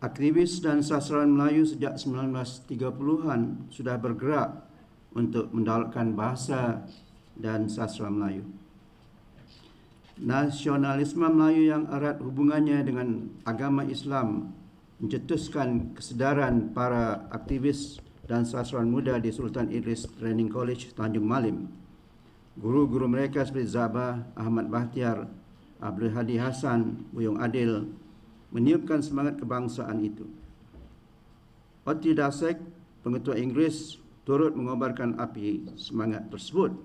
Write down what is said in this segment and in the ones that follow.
Aktivis dan sastrawan Melayu sejak 1930-an sudah bergerak untuk mendaulatkan bahasa dan sastra Melayu. Nasionalisme Melayu yang erat hubungannya dengan agama Islam mencetuskan kesedaran para aktivis dan sastrawan muda di Sultan Idris Training College, Tanjung Malim. Guru-guru mereka seperti Zabah, Ahmad Bahtiar, Abdul Hadi Hasan, Buyung Adil meniupkan semangat kebangsaan itu. Oti Dasek, pengetua Inggeris, turut mengobarkan api semangat tersebut.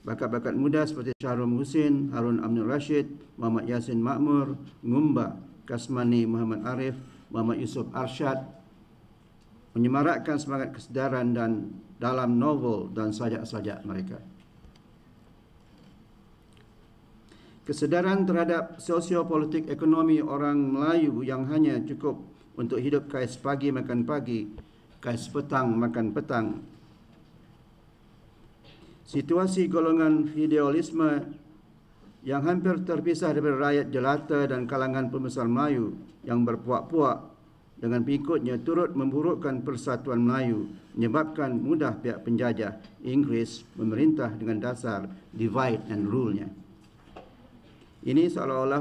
Bakat-bakat muda seperti Syahrul Husin, Harun Aminul Rashid, Muhammad Yasin Makmur, Ngumba, Kasmani Muhammad Arif, Muhammad Yusuf Arsyad menyemarakkan semangat kesedaran dan dalam novel dan sajak-sajak mereka. Kesedaran terhadap sosiopolitik ekonomi orang Melayu yang hanya cukup untuk hidup kais pagi makan pagi, kais petang makan petang. Situasi golongan feodalisme yang hampir terpisah dari rakyat jelata dan kalangan pembesar Melayu yang berpuak-puak dengan pengikutnya turut memburukkan persatuan Melayu, menyebabkan mudah pihak penjajah Inggris memerintah dengan dasar divide and rule-nya. Ini seolah-olah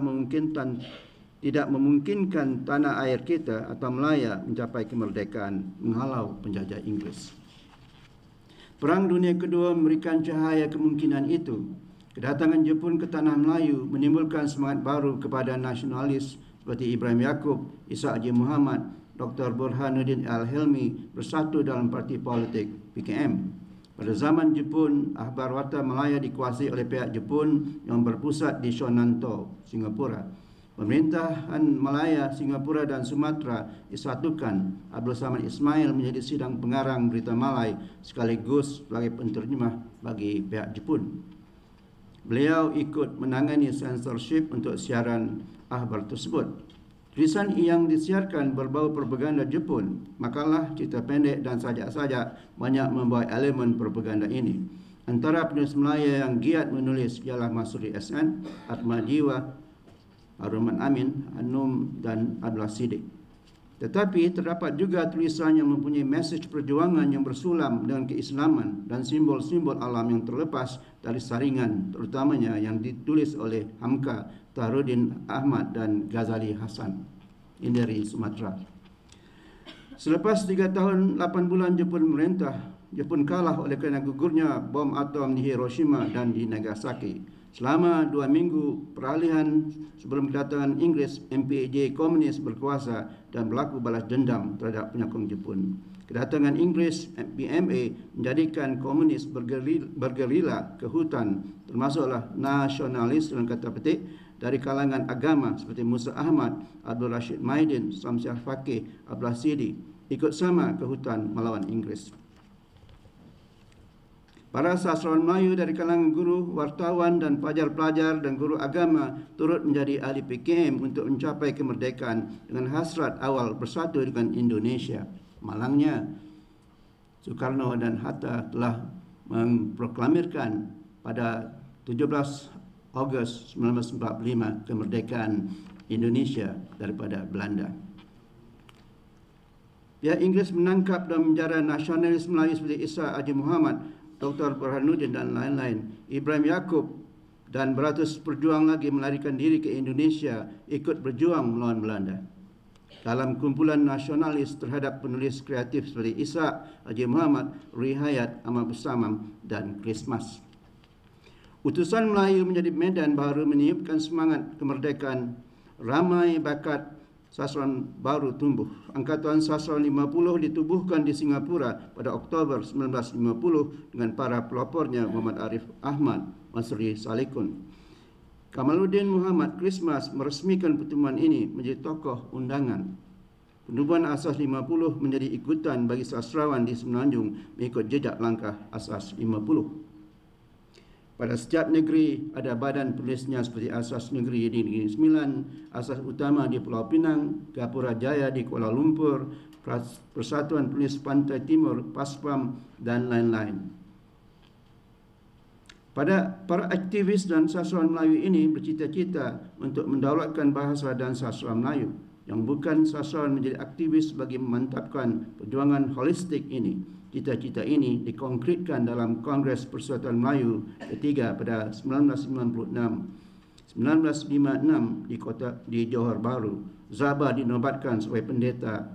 tidak memungkinkan tanah air kita atau Melaya mencapai kemerdekaan, menghalau penjajah Inggris. Perang Dunia Kedua memberikan cahaya kemungkinan itu. Kedatangan Jepun ke tanah Melayu menimbulkan semangat baru kepada nasionalis seperti Ibrahim Yaakob, Ishak Haji Muhammad, Dr. Burhanuddin Al-Hilmi bersatu dalam parti politik PKM. Pada zaman Jepun, Akhbar Warta Malaya dikuasai oleh pihak Jepun yang berpusat di Shonanto, Singapura. Pemerintahan Malaya, Singapura dan Sumatera disatukan. Abdul Samad Ismail menjadi sidang pengarang berita Malay sekaligus sebagai penterjemah bagi pihak Jepun. Beliau ikut menangani censorship untuk siaran akhbar tersebut. Tulisan yang disiarkan berbau propaganda Jepun, makalah, cerita pendek dan sajak-sajak banyak membawa elemen propaganda ini. Antara penulis Melaya yang giat menulis ialah Masuri SN, Atma Jiwa, Haruman Amin, Anum dan Abdullah Siddiq. Tetapi terdapat juga tulisan yang mempunyai mesej perjuangan yang bersulam dengan keislaman dan simbol-simbol alam yang terlepas dari saringan, terutamanya yang ditulis oleh Hamka, Taruddin Ahmad dan Ghazali Hasan. Ini dari Sumatera. Selepas 3 tahun 8 bulan Jepun memerintah, Jepun kalah oleh kerana gugurnya bom atom di Hiroshima dan di Nagasaki. Selama 2 minggu peralihan sebelum kedatangan Inggris, MPAJ komunis berkuasa dan berlaku balas dendam terhadap penyokong Jepun. Kedatangan Inggris, PMA, menjadikan komunis bergerila ke hutan, termasuklah nasionalis dalam kata petik dari kalangan agama seperti Musa Ahmad, Abdul Rashid Maidin, Samsiah Fakih, Abdullah Sidi ikut sama ke hutan melawan Inggris. Para sastrawan Melayu dari kalangan guru, wartawan dan pelajar-pelajar dan guru agama turut menjadi ahli PKM untuk mencapai kemerdekaan dengan hasrat awal bersatu dengan Indonesia. Malangnya, Soekarno dan Hatta telah memproklamirkan pada 17 Ogos 1945 kemerdekaan Indonesia daripada Belanda. Pihak Inggris menangkap dan menjara nasionalis Melayu seperti Ishak Haji Muhammad, Dr. Burhanuddin dan lain-lain. Ibrahim Yaakob dan beratus pejuang lagi melarikan diri ke Indonesia ikut berjuang melawan Belanda. Dalam kumpulan nasionalis terhadap penulis kreatif seperti Ishak Haji Muhammad, Rihayat, Ahmad Bersamam dan Christmas. Utusan Melayu menjadi medan baru meniupkan semangat kemerdekaan. Ramai bakat sastrawan baru tumbuh. Angkatan sastrawan 50 ditubuhkan di Singapura pada Oktober 1950 dengan para pelopornya Muhammad Arif Ahmad, Masri Salikun. Kamaluddin Muhammad Christmas meresmikan pertemuan ini menjadi tokoh undangan. Penubuhan Asas 50 menjadi ikutan bagi sastrawan di Semenanjung mengikut jejak langkah Asas 50. Pada setiap negeri ada badan penulisnya seperti Asas Negeri di Negeri Sembilan, Asas Utama di Pulau Pinang, Gapura Jaya di Kuala Lumpur, Persatuan Penulis Pantai Timur, PASPAM dan lain-lain. Para aktivis dan sastrawan Melayu ini bercita-cita untuk mendaulatkan bahasa dan sastra Melayu. yang bukan sasaran menjadi aktivis bagi memantapkan perjuangan holistik ini. Cita-cita ini dikonkretkan dalam Kongres Persatuan Melayu ketiga pada 1956 di Johor Bahru. Zaba dinobatkan sebagai pendeta.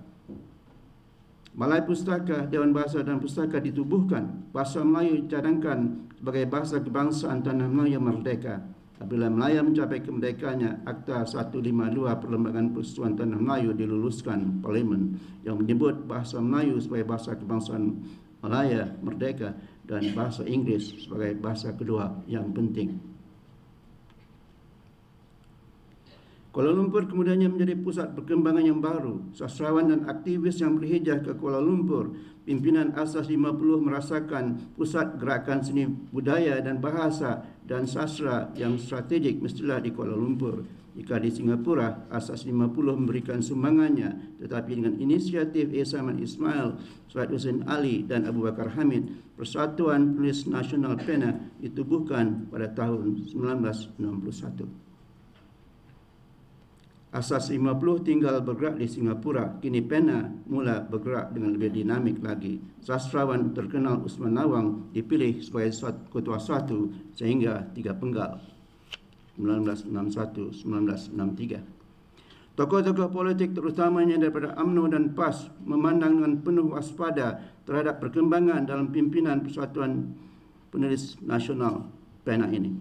Balai Pustaka, Dewan Bahasa dan Pustaka ditubuhkan. Bahasa Melayu dicadangkan sebagai bahasa kebangsaan Tanah Melayu merdeka. Apabila Melaya mencapai kemerdekaannya, Akta 152 Perlembagaan Persatuan Tanah Melayu diluluskan Parlimen yang menyebut bahasa Melayu sebagai bahasa kebangsaan Malaya merdeka dan bahasa Inggeris sebagai bahasa kedua yang penting. Kuala Lumpur kemudiannya menjadi pusat perkembangan yang baru. Sastrawan dan aktivis yang berhijrah ke Kuala Lumpur, pimpinan Asas 50 merasakan pusat gerakan seni budaya dan bahasa dan sastra yang strategik mestilah di Kuala Lumpur. Jika di Singapura, Asas 50 memberikan sumbangannya, tetapi dengan inisiatif Saman Ismail, Suhaid Hussein Ali dan Abu Bakar Hamid, Persatuan Penulis Nasional PENA ditubuhkan pada tahun 1961. Asas 50 tinggal bergerak di Singapura. Kini PENA mula bergerak dengan lebih dinamik lagi. Sastrawan terkenal Usman Nawang dipilih sebagai ketua satu sehingga 3 penggal 1961-1963. Tokoh-tokoh politik terutamanya daripada UMNO dan PAS memandang dengan penuh waspada terhadap perkembangan dalam pimpinan Persatuan Penulis Nasional PENA ini.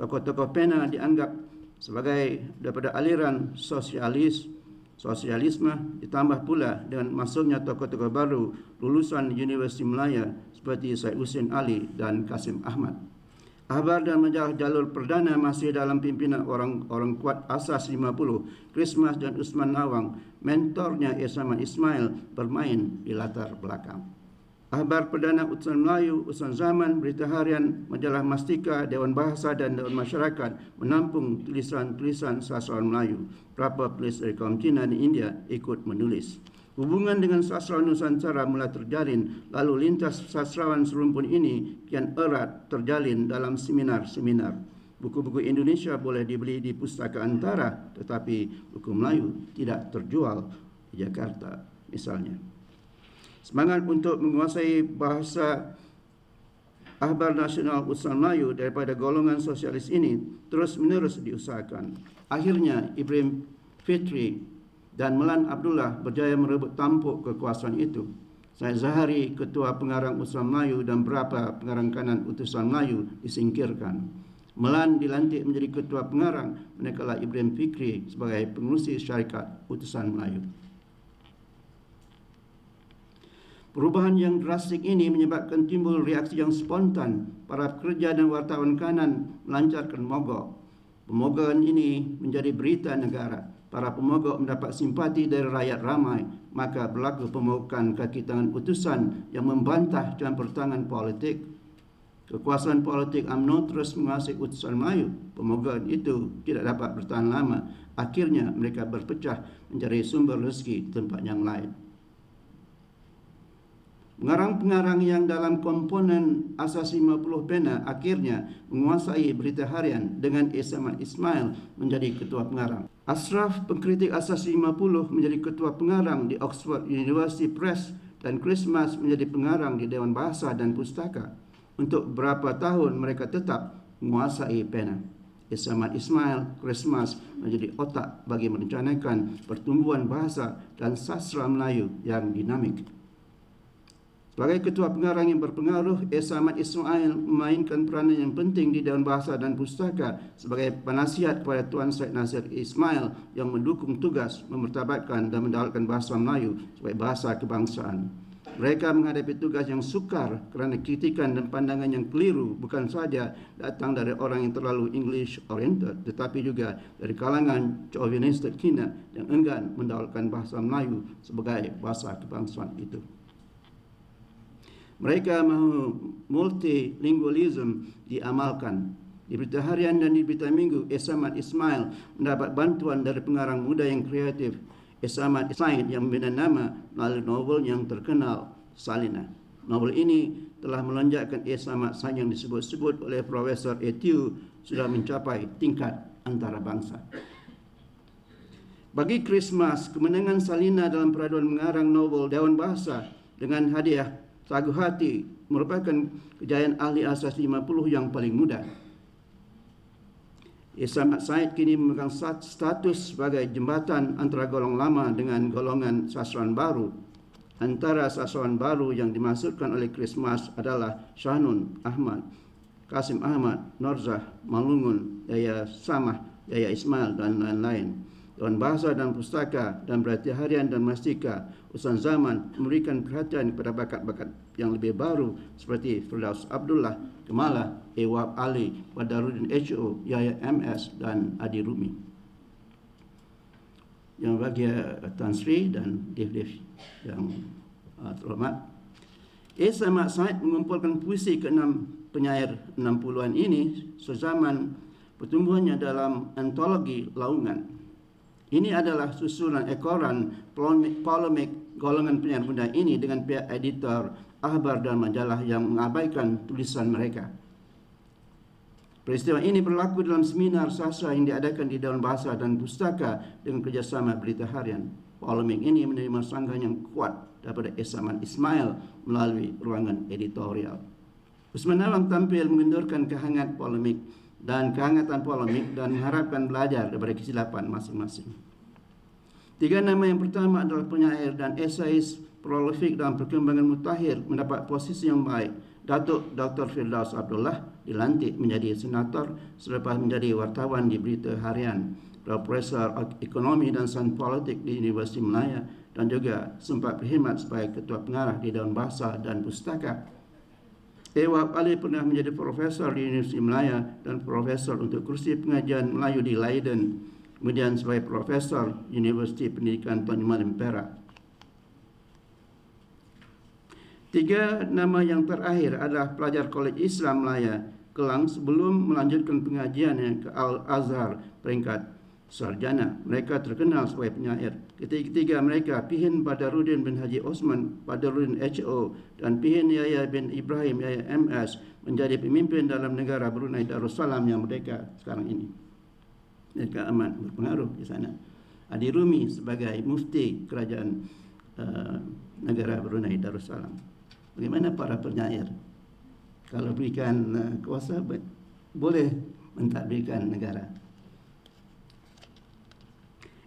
Tokoh-tokoh PENA dianggap sebagai daripada aliran sosialisme, ditambah pula dengan masuknya tokoh-tokoh baru lulusan Universiti Malaya seperti Syed Hussein Ali dan Kasim Ahmad. Akhbar dan majalah jalur perdana masih dalam pimpinan orang kuat Asas 50. Christmas dan Usman Nawang, mentornya Saman Ismail, bermain di latar belakang. Akhbar perdana Utusan Melayu, Utusan Zaman, Berita Harian, Majalah Mastika, Dewan Bahasa dan Dewan Masyarakat menampung tulisan-tulisan sastrawan Melayu. Beberapa penulis dari kaum Cina dan India ikut menulis. Hubungan dengan sastrawan Nusantara mula terjalin, lalu lintas sastrawan serumpun ini kian erat terjalin dalam seminar-seminar. Buku-buku Indonesia boleh dibeli di Pustaka Antara, tetapi buku Melayu tidak terjual di Jakarta misalnya. Semangat untuk menguasai bahasa Akhbar Nasional Utusan Melayu daripada golongan sosialis ini terus-menerus diusahakan. Akhirnya Ibrahim Fitri dan Melan Abdullah berjaya merebut tampuk kekuasaan itu. Syed Zahari, ketua pengarang Utusan Melayu dan beberapa pengarang kanan Utusan Melayu disingkirkan. Melan dilantik menjadi ketua pengarang, manakala Ibrahim Fikri sebagai pengurusi syarikat Utusan Melayu. Perubahan yang drastik ini menyebabkan timbul reaksi yang spontan. Para pekerja dan wartawan kanan melancarkan mogok. Pemogokan ini menjadi berita negara. Para pemogok mendapat simpati dari rakyat ramai. Maka berlaku pemogokan kaki tangan utusan yang membantah campur tangan politik. Kekuasaan politik UMNO terus menguasai Utusan Melayu. Pemogokan itu tidak dapat bertahan lama. Akhirnya mereka berpecah mencari sumber rezeki tempat yang lain. Pengarang-pengarang yang dalam komponen Asas 50 PENA akhirnya menguasai Berita Harian dengan Saman Ismail menjadi ketua pengarang. Ashraf, pengkritik Asas 50, menjadi ketua pengarang di Oxford University Press dan Christmas menjadi pengarang di Dewan Bahasa dan Pustaka. Untuk beberapa tahun mereka tetap menguasai PENA. Saman Ismail, Christmas menjadi otak bagi merencanakan pertumbuhan bahasa dan sastra Melayu yang dinamik. Sebagai ketua pengarang yang berpengaruh, Saman Ismail memainkan peranan yang penting di Dewan Bahasa dan Pustaka sebagai penasihat kepada Tuan Syed Nasir Ismail yang mendukung tugas memertabatkan dan mendahulukan bahasa Melayu sebagai bahasa kebangsaan. Mereka menghadapi tugas yang sukar kerana kritikan dan pandangan yang keliru bukan saja datang dari orang yang terlalu English oriented, tetapi juga dari kalangan chauvinistik Cina yang enggan mendahulukan bahasa Melayu sebagai bahasa kebangsaan itu. Mereka mahu multilingualism diamalkan. Di Berita Harian dan di Berita Minggu, Saman Ismail mendapat bantuan dari pengarang muda yang kreatif, Saman Ismail, yang membina nama melalui novel yang terkenal, Salina. Novel ini telah melonjakkan Saman yang disebut-sebut oleh Profesor Etiu sudah mencapai tingkat antarabangsa. Bagi Christmas, kemenangan Salina dalam peraduan mengarang novel Dewan Bahasa dengan hadiah Sagu Hati merupakan kejayaan ahli asas 50 yang paling muda. Ihsan Mat Said kini memegang status sebagai jembatan antara golongan lama dengan golongan sastrawan baru. Antara sastrawan baru yang dimaksudkan oleh Christmas adalah Shahnun Ahmad, Kasim Ahmad, Norzah Malungun, Yaya Samah, Yaya Ismail dan lain-lain. Dewan Bahasa dan Pustaka dan Berhati Harian dan Mastika urusan zaman memberikan perhatian kepada bakat-bakat yang lebih baru seperti Firdaus Abdullah, Kemala, Ewab Ali, Badaruddin H.O., Yahya MS dan Adi Rumi. Yang bagi Tan Sri dan Dev yang terhormat, Ihsan Mat Said mengumpulkan puisi ke-6 penyair 60-an ini sezaman pertumbuhannya dalam antologi Laungan. Ini adalah susunan ekoran polemik golongan penyair muda ini dengan pihak editor, akhbar dan majalah yang mengabaikan tulisan mereka. Peristiwa ini berlaku dalam seminar sastra yang diadakan di Dewan Bahasa dan Pustaka dengan kerjasama Berita Harian. Polemik ini menerima sanggahan yang kuat daripada Ihsan Ismail melalui ruangan editorial. Usman Awang tampil mengendurkan kehangatan polemik dan mengharapkan belajar daripada kesilapan masing-masing. 3 nama yang pertama adalah penyair dan esais prolifik dalam perkembangan mutakhir mendapat posisi yang baik. Datuk Dr. Firdaus Abdullah dilantik menjadi senator selepas menjadi wartawan di Berita Harian, Profesor Ekonomi dan Sains Politik di Universiti Malaya dan juga sempat berkhidmat sebagai Ketua Pengarah di Dewan Bahasa dan Pustaka. Ewab Ali pernah menjadi profesor di Universiti Malaya dan profesor untuk kursi pengajian Melayu di Leiden, kemudian sebagai profesor Universiti Pendidikan Tuan Imalim Perak. 3 nama yang terakhir adalah pelajar Kolej Islam Malaya Kelang sebelum melanjutkan pengajiannya ke Al-Azhar peringkat sarjana. Mereka terkenal sebagai penyair. Ketiga mereka, Pihin Badaruddin bin Haji Osman, Badaruddin H.O. dan Pihin Yahya bin Ibrahim Yahya MS menjadi pemimpin dalam negara Brunei Darussalam yang merdeka sekarang ini. Mereka amat berpengaruh di sana. Adi Rumi sebagai mufti kerajaan negara Brunei Darussalam. Bagaimana para penyair? Kalau berikan kuasa, boleh mentadbirkan negara.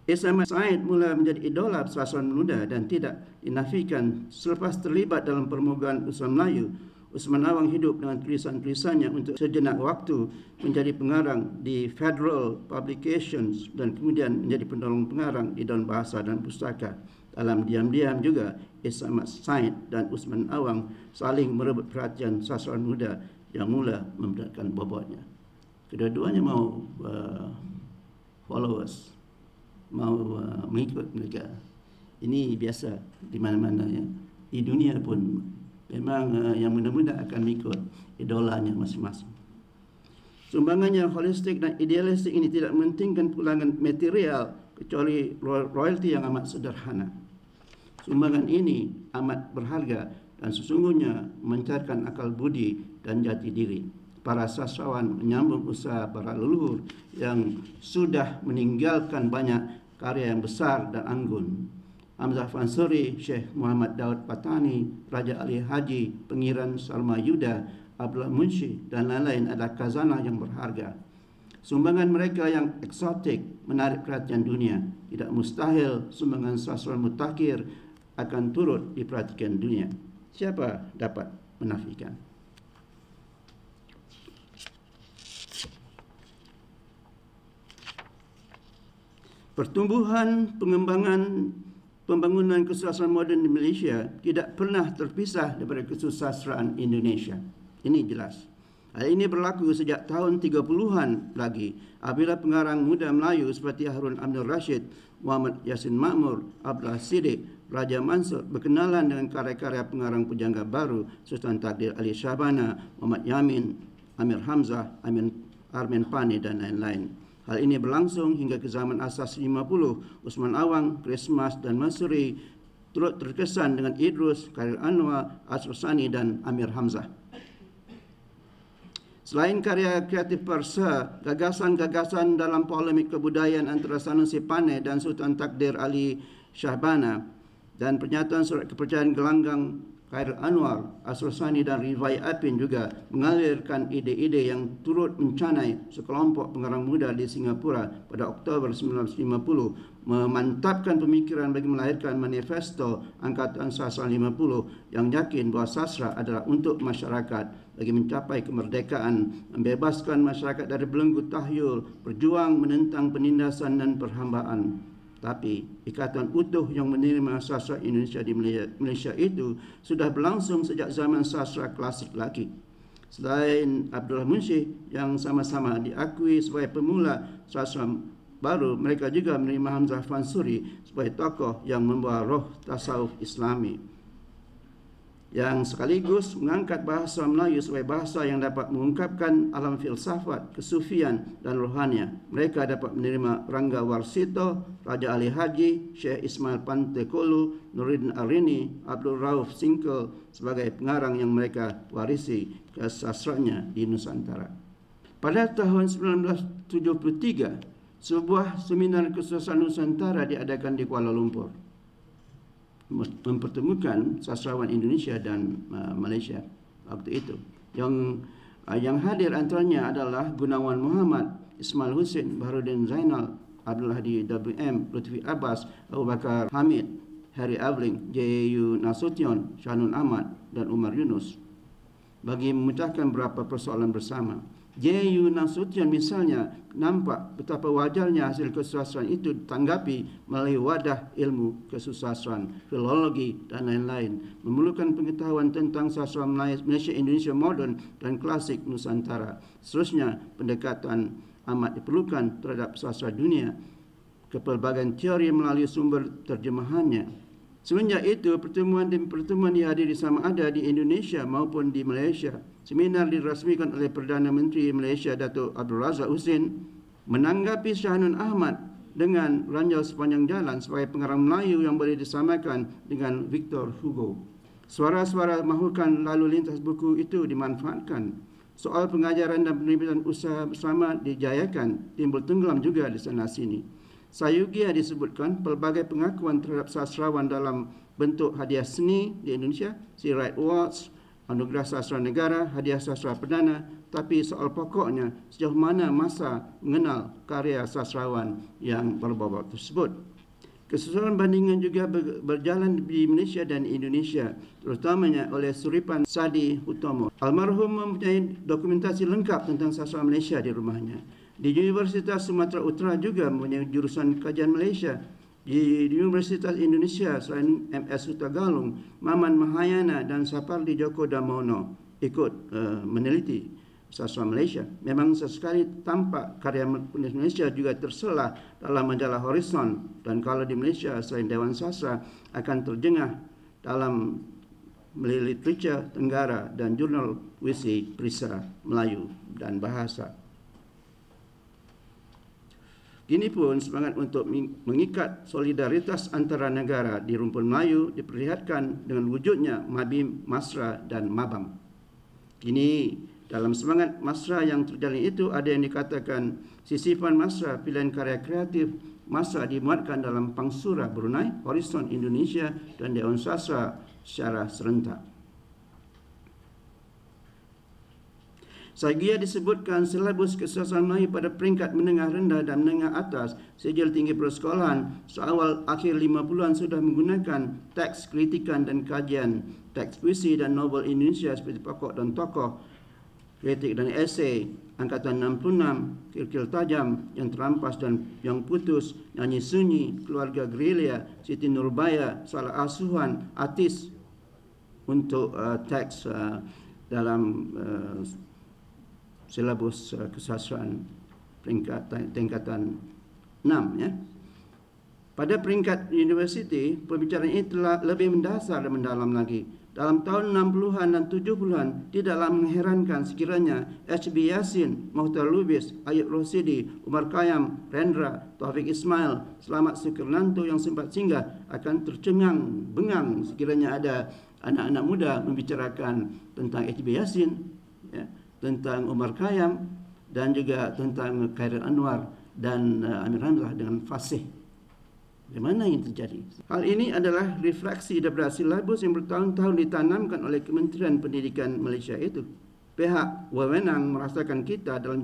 Ihsan Mat Said mula menjadi idola sastrawan muda dan tidak dinafikan selepas terlibat dalam permugaan usaha Melayu. Usman Awang hidup dengan tulisan-tulisannya untuk sejenak waktu menjadi pengarang di Federal Publications dan kemudian menjadi penolong pengarang di Dewan Bahasa dan Pustaka. Dalam diam-diam juga, Ihsan Mat Said dan Usman Awang saling merebut perhatian sastrawan muda yang mula memberatkan bobotnya. Kedua-duanya mau followers, mau mengikut mereka. Ini biasa di mana-mana ya. Di dunia pun memang yang muda-muda akan mengikut idolanya masing-masing. Sumbangannya holistik dan idealistik ini tidak mementingkan pulangan material kecuali royalti yang amat sederhana. Sumbangan ini amat berharga dan sesungguhnya memancarkan akal budi dan jati diri. Para sastrawan menyambung usaha para leluhur yang sudah meninggalkan banyak karya yang besar dan anggun. Hamzah Fansuri, Syekh Muhammad Daud Patani, Raja Ali Haji, Pengiran Salma Yuda, Abdullah Munshi dan lain-lain adalah khazanah yang berharga. Sumbangan mereka yang eksotik menarik perhatian dunia. Tidak mustahil sumbangan sastrawan mutakhir akan turut diperhatikan dunia. Siapa dapat menafikan? Pertumbuhan pembangunan kesusastraan moden di Malaysia tidak pernah terpisah daripada kesusastraan Indonesia. Ini jelas. Hal ini berlaku sejak tahun 30-an lagi apabila pengarang muda Melayu seperti Harun Abdul Rashid, Muhammad Yasin Makmur, Abdullah Siddiq, Raja Mansur berkenalan dengan karya-karya pengarang pujangga baru Sultan Takdir Ali Syahbana, Muhammad Yamin, Amir Hamzah, Armin Pani dan lain-lain. Hal ini berlangsung hingga ke zaman asas 50. Usman Awang, Christmas dan Masuri turut terkesan dengan Idrus, Khairil Anwar, Asrul Sani dan Amir Hamzah. Selain karya kreatif Persa, gagasan-gagasan dalam polemik kebudayaan antara Sanusi Paneh dan Sultan Takdir Ali Shahbana dan pernyataan surat kepercayaan gelanggang Khairul Anwar, Asrosani dan Rifai Apin juga mengalirkan ide-ide yang turut mencanai sekelompok pengarang muda di Singapura pada Oktober 1950, memantapkan pemikiran bagi melahirkan manifesto Angkatan Sastra 50 yang yakin bahawa sastra adalah untuk masyarakat bagi mencapai kemerdekaan, membebaskan masyarakat dari belenggu tahyul, berjuang menentang penindasan dan perhambaan. Tapi ikatan utuh yang menerima sastra Indonesia di Malaysia itu sudah berlangsung sejak zaman sastra klasik lagi. Selain Abdullah Munsyih yang sama-sama diakui sebagai pemula sastra baru, mereka juga menerima Hamzah Fansuri sebagai tokoh yang membawa roh tasawuf Islami, yang sekaligus mengangkat bahasa Melayu sebagai bahasa yang dapat mengungkapkan alam filsafat, kesufian dan rohania. Mereka dapat menerima Rangga Warsito, Raja Ali Haji, Syekh Ismail Pantekolu, Nuruddin Arini, Abdul Rauf Singkel sebagai pengarang yang mereka warisi kesastranya di Nusantara. Pada tahun 1973, sebuah seminar kesusastraan Nusantara diadakan di Kuala Lumpur, mempertemukan sastrawan Indonesia dan Malaysia waktu itu. Yang hadir antaranya adalah Gunawan Muhammad, Ismail Hussein, Baharudin Zainal, Abdul Hadi WM, Lutfi Abbas, Abu Bakar Hamid, Harry Avling, J.U. Nasution, Shanun Ahmad dan Umar Yunus bagi memecahkan beberapa persoalan bersama. J.U. Nasution misalnya nampak betapa wajarnya hasil kesusastraan itu ditanggapi melalui wadah ilmu kesusastraan, filologi dan lain-lain, memerlukan pengetahuan tentang sastra Malaysia, Indonesia moden dan klasik Nusantara. Seterusnya, pendekatan amat diperlukan terhadap sastra dunia, kepelbagaian teori melalui sumber terjemahannya. Semenjak itu, pertemuan demi pertemuan dihadiri sama ada di Indonesia maupun di Malaysia. Seminar dirasmikan oleh Perdana Menteri Malaysia Datuk Abdul Razak Husin menanggapi Syahnun Ahmad dengan ranjau sepanjang jalan sebagai pengarang Melayu yang boleh disamakan dengan Victor Hugo. Suara-suara mahukan lalu lintas buku itu dimanfaatkan. Soal pengajaran dan penerbitan usaha bersama dijayakan, timbul tenggelam juga di sana-sini. Sayugia disebutkan pelbagai pengakuan terhadap sastrawan dalam bentuk hadiah seni di Indonesia, Sea Right Awards, Anugerah Sastra Negara, Hadiah Sastra Perdana, tapi soal pokoknya sejauh mana masa mengenal karya sastrawan yang berbobot tersebut. Keseluruhan bandingan juga berjalan di Malaysia dan Indonesia, terutamanya oleh Suripan Sadi Hutomo. Almarhum mempunyai dokumentasi lengkap tentang sastra Malaysia di rumahnya. Di Universitas Sumatera Utara juga mempunyai jurusan kajian Malaysia. Di Universitas Indonesia selain MS Hutagalung, Maman Mahayana dan Sapardi Djoko Damono ikut meneliti sastra Malaysia. Memang sesekali tampak karya penulis Malaysia juga tersela dalam majalah Horizon, dan kalau di Malaysia selain Dewan Sastra akan terjengah dalam literature Tenggara dan jurnal puisi Perisa Melayu dan Bahasa. Ini pun semangat untuk mengikat solidaritas antara negara di rumpun Melayu diperlihatkan dengan wujudnya Mabim, Masra dan Mabam. Kini dalam semangat Masra yang terjalin itu ada yang dikatakan sisifan Masra, pilihan karya kreatif Masra dimuatkan dalam Pangsura Brunei, Horizon Indonesia dan Dewan Sastra secara serentak. Sagia disebutkan silabus kesusastraan Melayu pada peringkat menengah rendah dan menengah atas sejil tinggi persekolahan seawal akhir 50-an sudah menggunakan teks kritikan dan kajian, teks puisi dan novel Indonesia seperti Pokok dan Tokoh, kritik dan esei, Angkatan 66, Kil-Kil Tajam, Yang Terampas dan Yang Putus, Nyanyi Sunyi, Keluarga Gerilya, Siti Nurbaya, Salah Asuhan, Atis untuk teks dalam silabus kesusastraan tingkatan 6 ya. Pada peringkat universiti, pembicaraan ini telah lebih mendasar dan mendalam lagi. Dalam tahun 60-an dan 70-an, tidaklah mengherankan sekiranya H.B. Yassin, Mohtar Lubis, Ayub Rosidi, Umar Khayyam, Rendra, Taufik Ismail, Selamat Sukirnanto yang sempat singgah akan tercengang bengang sekiranya ada anak-anak muda membicarakan tentang H.B. Yassin, ya, tentang Umar Khayyam dan juga tentang Khairil Anwar dan Amir Hamzah dengan fasih. Bagaimana yang terjadi? Hal ini adalah refleksi daripada silabus yang bertahun-tahun ditanamkan oleh Kementerian Pendidikan Malaysia itu. Pihak wewenang merasakan kita dalam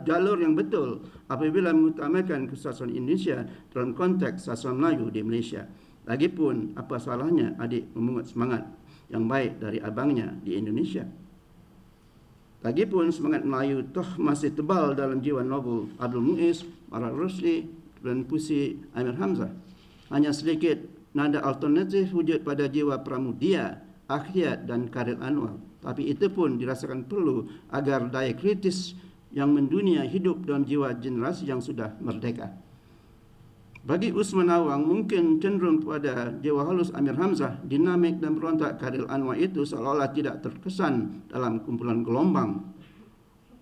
jalur yang betul apabila mengutamakan kesatuan Indonesia dalam konteks sastra Melayu di Malaysia. Lagipun, apa salahnya adik memungut semangat yang baik dari abangnya di Indonesia? Lagipun, semangat Melayu toh masih tebal dalam jiwa novel Abdul Muiz, Marah Rusli dan puisi Amir Hamzah. Hanya sedikit nada alternatif wujud pada jiwa Pramudia, Akhiat dan Khairil Anwar. Tapi itu pun dirasakan perlu agar daya kritis yang mendunia hidup dalam jiwa generasi yang sudah merdeka. Bagi Usman Awang, mungkin cenderung kepada jiwa halus Amir Hamzah, dinamik dan berontak Khairil Anwar itu seolah-olah tidak terkesan dalam kumpulan gelombang.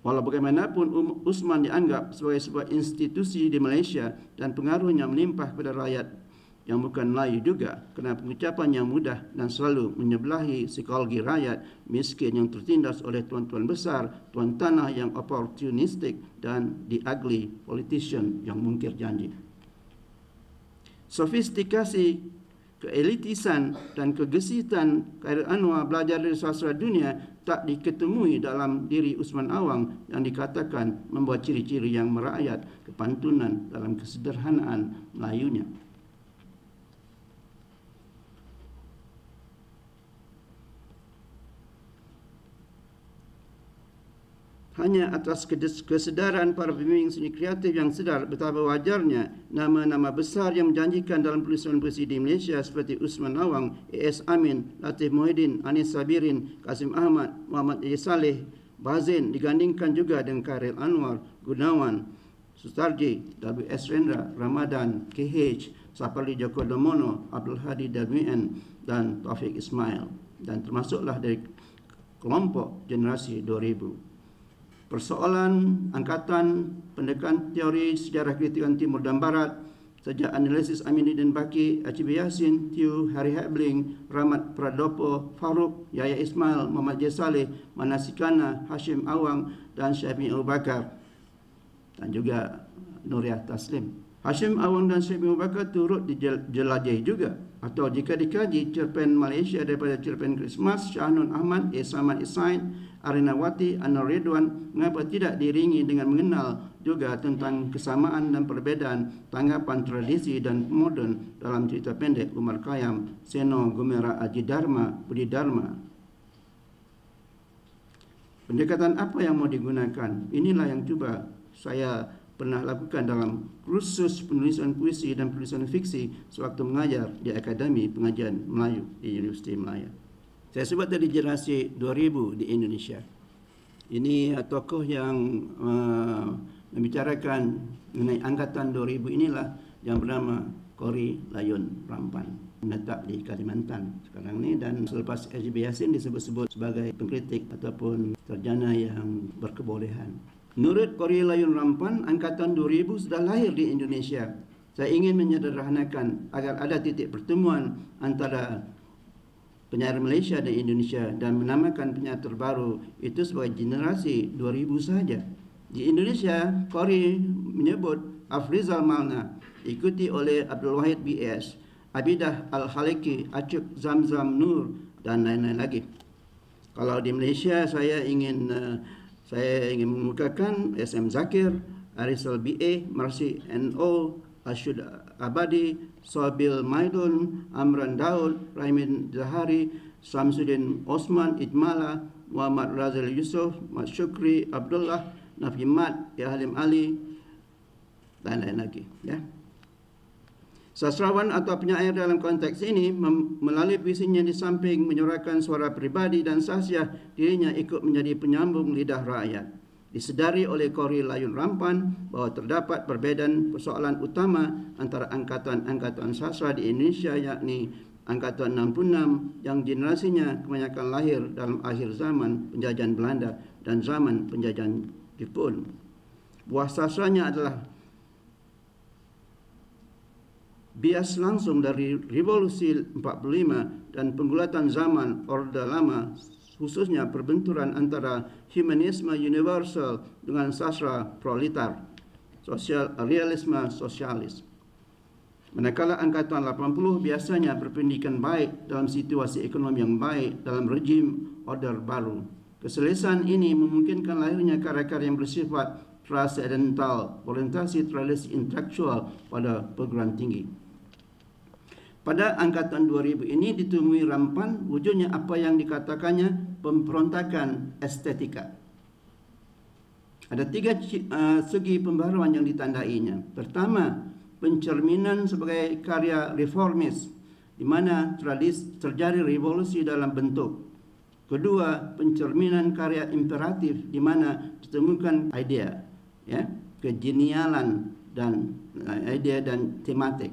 Walau bagaimanapun Usman dianggap sebagai sebuah institusi di Malaysia dan pengaruhnya melimpah kepada rakyat yang bukan Melayu juga, kerana pengucapan yang mudah dan selalu menyebelahi psikologi rakyat miskin yang tertindas oleh tuan-tuan besar, tuan tanah yang opportunistik dan the ugly politician yang mungkir janji. Sofistikasi, keelitisan dan kegesitan Khairil Anwar belajar dari sastra dunia tak diketemui dalam diri Usman Awang yang dikatakan membawa ciri-ciri yang merakyat, kepantunan dalam kesederhanaan Melayunya. Hanya atas kesedaran para pembimbing seni kreatif yang sedar betapa wajarnya nama-nama besar yang menjanjikan dalam penulisan puisi di Malaysia seperti Usman Awang, A.S. Amin, Latif Muhyiddin, Anis Sabirin, Kasim Ahmad, Muhammad J. Saleh, Bazin digandingkan juga dengan Khairil Anwar, Gunawan, Sustarji, W.S. Rendra, Ramadan, K.H., Saparli Djoko Damono, Abdul Hadi W.N. dan Taufik Ismail, dan termasuklah dari kelompok generasi 2000. Persoalan angkatan pendekatan teori sejarah kritikan Timur dan Barat sejak analisis Aminuddin Baki, H.B. Yassin, Tiu, Harry Hebling, Rahmat Pradopo, Farouk, Yahya Ismail, Muhammad J. Saleh, Manasikana, Hashim Awang dan Syafiq Abu Bakar dan juga Nuriyah Taslim. Hashim Awang dan Syafiq Abu Bakar turut dijelajahi juga, atau jika dikaji cerpen Malaysia daripada cerpen Christmas, Shahnun Ahmad, Samad Isain, Arinawati, Anwar Ridwan, mengapa tidak diiringi dengan mengenal juga tentang kesamaan dan perbedaan tanggapan tradisi dan moden dalam cerita pendek Umar Khayyam, Seno, Gumera, Aji Dharma, Budi Dharma. Pendekatan apa yang mau digunakan? Inilah yang cuba saya pernah lakukan dalam kursus penulisan puisi dan penulisan fiksi sewaktu mengajar di Akademi Pengajian Melayu di Universiti Malaya. Saya sebut tadi generasi 2000 di Indonesia. Ini tokoh yang membicarakan mengenai angkatan 2000 inilah yang bernama Kori Layun Rampan, menetap di Kalimantan sekarang ini, dan selepas H.B. Yassin disebut-sebut sebagai pengkritik ataupun sarjana yang berkebolehan. Menurut Kori Layun Rampan, angkatan 2000 sudah lahir di Indonesia. Saya ingin menyederhanakan agar ada titik pertemuan antara penyair Malaysia dan Indonesia dan menamakan penyair terbaru itu sebagai generasi 2000 saja. Di Indonesia, Kori menyebut Afrizal Malna, diikuti oleh Abdul Wahid B.S., Abidah Al-Haliki, Acuk Zamzam Nur dan lain-lain lagi. Kalau di Malaysia, saya ingin mengemukakan S.M. Zakir, Arisal B.A., Marsi N.O., Ashud Abadi, Sohabil Maidun, Amran Daud, Raimin Zahari, Samsudin Osman Ijmala, Muhammad Razil Yusof, Mat Syukri Abdullah, Nafi Mat, Halim Ali, dan lain lagi. Ya. Sastrawan atau penyair dalam konteks ini melalui puisinya di samping menyuarakan suara pribadi dan sahsiah, dirinya ikut menjadi penyambung lidah rakyat. Disedari oleh Kori Layun Rampan bahawa terdapat perbezaan persoalan utama antara angkatan-angkatan sastra di Indonesia, yakni angkatan 66 yang generasinya kebanyakan lahir dalam akhir zaman penjajahan Belanda dan zaman penjajahan Jepun. Buah sastranya adalah bias langsung dari Revolusi 45 dan penggulatan zaman Orde Lama khususnya perbenturan antara humanisme universal dengan sastra proletar, realisme sosialis. Manakala Angkatan 80 biasanya berpendidikan baik dalam situasi ekonomi yang baik dalam rejim order baru. Keselesan ini memungkinkan lahirnya karya-karya yang bersifat transendental, orientasi tradisi intelektual pada perguruan tinggi. Pada Angkatan 2000 ini ditemui rampan wujudnya apa yang dikatakannya pemberontakan estetika. Ada 3 segi pembaruan yang ditandainya. Pertama, pencerminan sebagai karya reformis, di mana terjadi revolusi dalam bentuk. Kedua, pencerminan karya imperatif, di mana ditemukan idea, ya, kegenialan dan idea dan tematik.